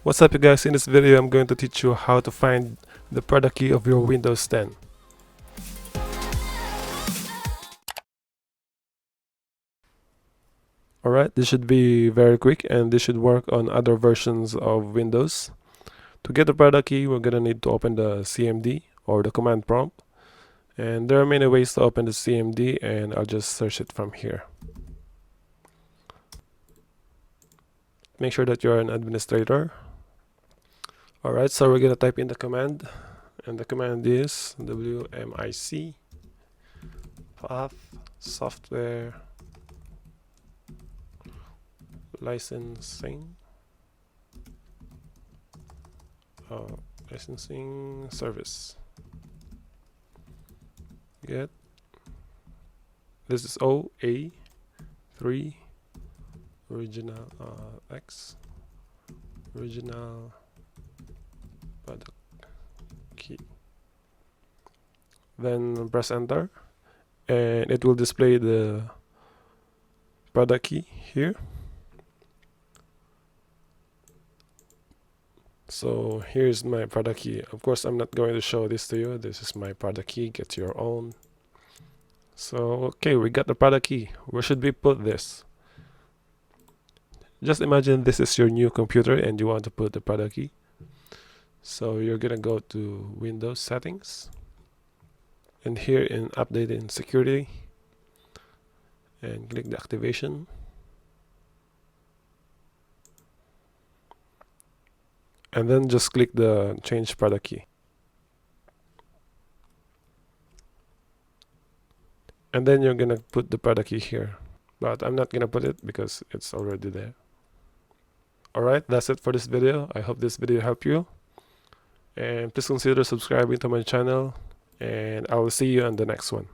What's up you guys, in this video I'm going to teach you how to find the product key of your Windows 10. Alright, this should be very quick and this should work on other versions of Windows. To get the product key, we're gonna need to open the CMD or the command prompt. And there are many ways to open the CMD and I'll just search it from here. Make sure that you're an administrator. Alright, so we're gonna type in the command, and the command is wmic path software licensing licensing service. Get this is OA3 original X original product key. Then press enter and it will display the product key here. So here's my product key. Of course I'm not going to show this to you. This is my product key. Get your own. So okay, we got the product key. Where should we put this? Just imagine this is your new computer and you want to put the product key. So you're gonna go to Windows settings and here in update and security and click the activation. And then just click the change product key. And then you're gonna put the product key here. But I'm not gonna put it because it's already there. Alright, that's it for this video. I hope this video helped you. And please consider subscribing to my channel. And I will see you on the next one.